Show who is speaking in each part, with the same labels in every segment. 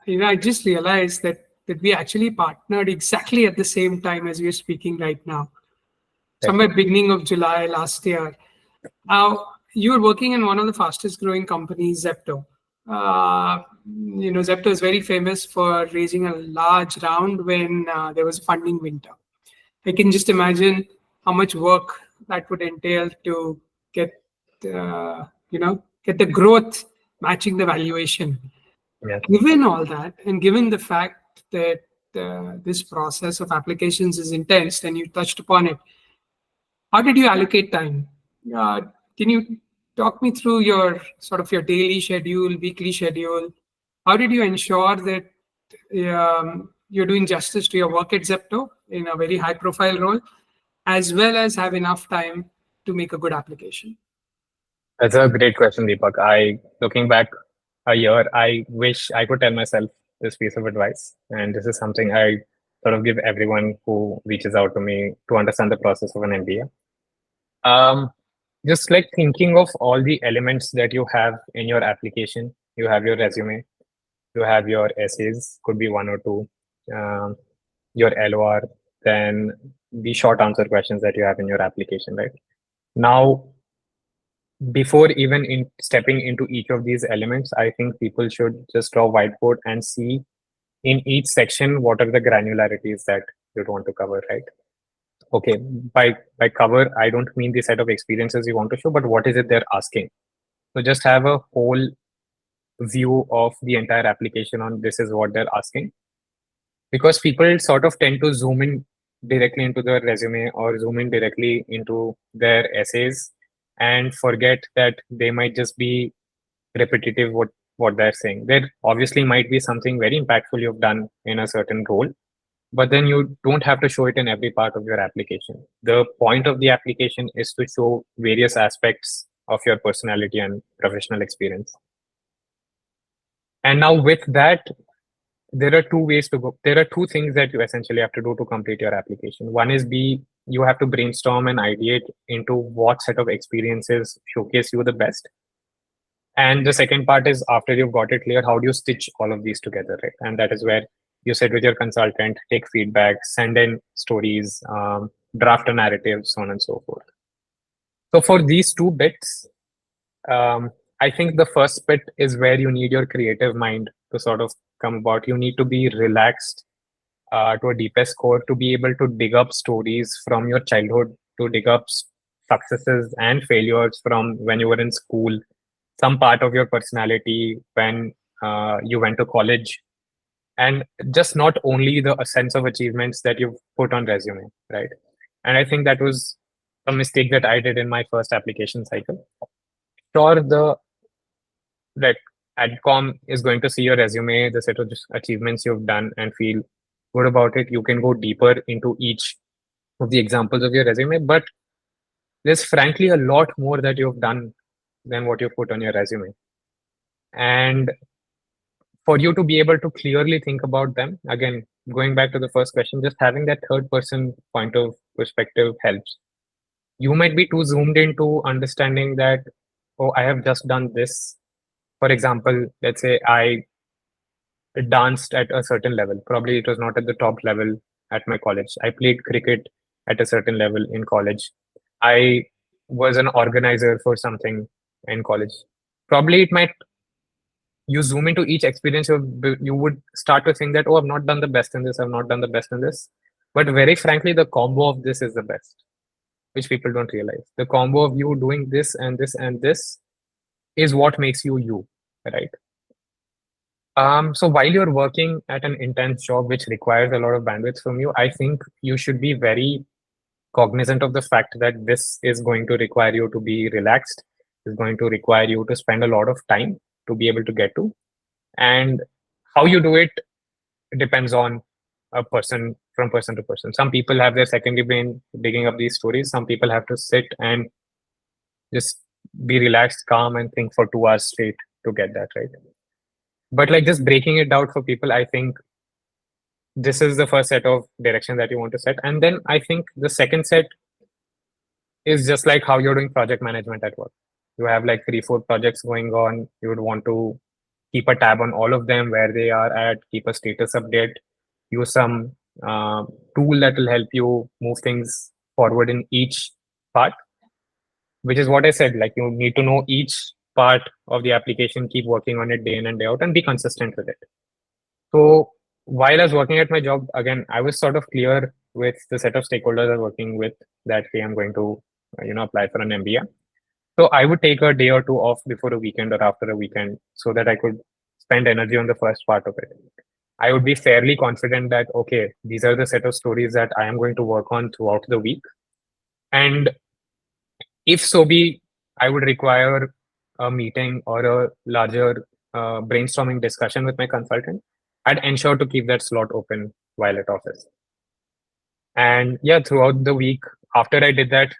Speaker 1: I just realized that we actually partnered exactly at the same time as we're speaking right now, somewhere
Speaker 2: Definitely.
Speaker 1: beginning of July last year. Now, you were working in one of the fastest growing companies, Zepto. Zepto is very famous for raising a large round when there was a funding winter. I can just imagine how much work that would entail to get, get the growth matching the valuation.
Speaker 2: Yes.
Speaker 1: Given all that, and given the fact that this process of applications is intense, and you touched upon it, how did you allocate time? Uh, can you talk me through your sort of your daily schedule, weekly schedule? How did you ensure that you're doing justice to your work at Zepto in a very high profile role, as well as have enough time to make a good application?
Speaker 2: That's a great question, Deepak. Looking back a year, I wish I could tell myself this piece of advice. And this is something I sort of give everyone who reaches out to me to understand the process of an MBA. Just like thinking of all the elements that you have in your application. You have your resume, you have your essays, could be one or two, um, your LOR, then the short answer questions that you have in your application, right? Now, before even in stepping into each of these elements, I think people should just draw whiteboard and see in each section what are the granularities that you'd want to cover, right? Okay, by cover, I don't mean the set of experiences you want to show, but what is it they're asking? So just have a whole view of the entire application on this is what they're asking, because people sort of tend to zoom in directly into their resume or zoom in directly into their essays and forget that they might just be repetitive what they're saying. There obviously might be something very impactful you've done in a certain role, but then you don't have to show it in every part of your application. The point of the application is to show various aspects of your personality and professional experience. And now with that, there are two ways to go. There are two things that you essentially have to do to complete your application. One is you have to brainstorm and ideate into what set of experiences showcase you the best. And the second part is after you've got it clear, how do you stitch all of these together, right? And that is where you sit with your consultant, take feedback, send in stories, draft a narrative, so on and so forth. So for these two bits, I think the first bit is where you need your creative mind to sort of come about. You need to be relaxed to a deepest core to be able to dig up stories from your childhood, to dig up successes and failures from when you were in school, some part of your personality when you went to college, and just not only the sense of achievements that you've put on resume, right? And I think that was a mistake that I did in my first application cycle. Sure, the like adcom is going to see your resume, the set of achievements you've done, and feel good about it. You can go deeper into each of the examples of your resume, but there's frankly a lot more that you've done than what you put on your resume. And for you to be able to clearly think about them, again, going back to the first question, just having that third person point of perspective helps. You might be too zoomed into understanding that, oh, I have just done this. For example, let's say I danced at a certain level. Probably it was not at the top level at my college. I played cricket at a certain level in college. I was an organizer for something in college. Probably it might, you zoom into each experience, you would start to think that, oh, I've not done the best in this, I've not done the best in this. But very frankly, the combo of this is the best, which people don't realize. The combo of you doing this and this and this is what makes you you, right? So while you're working at an intense job which requires a lot of bandwidth from you, I think you should be very cognizant of the fact that this is going to require you to be relaxed, is going to require you to spend a lot of time to be able to get to. And how you do it depends on a person, from person to person. Some people have their secondary brain digging up these stories. Some people have to sit and just be relaxed, calm, and think for 2 hours straight to get that right. But like just breaking it down for people, I think this is the first set of direction that you want to set. And then I think the second set is just like how you're doing project management at work. You have like 3, 4 projects going on. You would want to keep a tab on all of them, where they are at, keep a status update, use some tool that will help you move things forward in each part, which is what I said. Like, you need to know each part of the application, keep working on it day in and day out, and be consistent with it. So while I was working at my job, again, I was sort of clear with the set of stakeholders I was working with that, hey, I'm going to, apply for an MBA. So I would take a day or two off before a weekend or after a weekend so that I could spend energy on the first part of it. I would be fairly confident that, okay, these are the set of stories that I am going to work on throughout the week. And if so be, I would require a meeting or a larger brainstorming discussion with my consultant, I'd ensure to keep that slot open while at office. And yeah, throughout the week, after I did that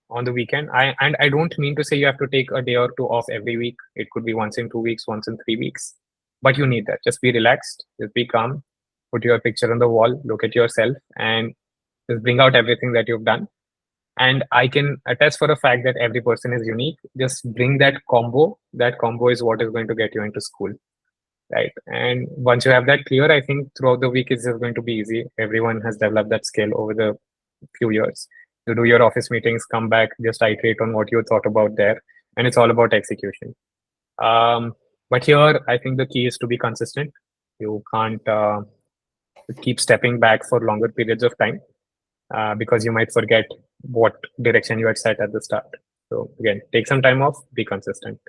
Speaker 2: on the weekend, I don't mean to say you have to take a day or two off every week. It could be once in 2 weeks, once in 3 weeks, but you need that. Just be relaxed, just be calm, put your picture on the wall, look at yourself, and just bring out everything that you've done. And I can attest for a fact that every person is unique. Just bring that combo. That combo is what is going to get you into school, right? And once you have that clear, I think throughout the week it's just going to be easy. Everyone has developed that skill over the few years. You do your office meetings, come back, just iterate on what you thought about there, and it's all about execution. But here, I think the key is to be consistent. You can't keep stepping back for longer periods of time. Because you might forget what direction you had set at the start. So again, take some time off, be consistent.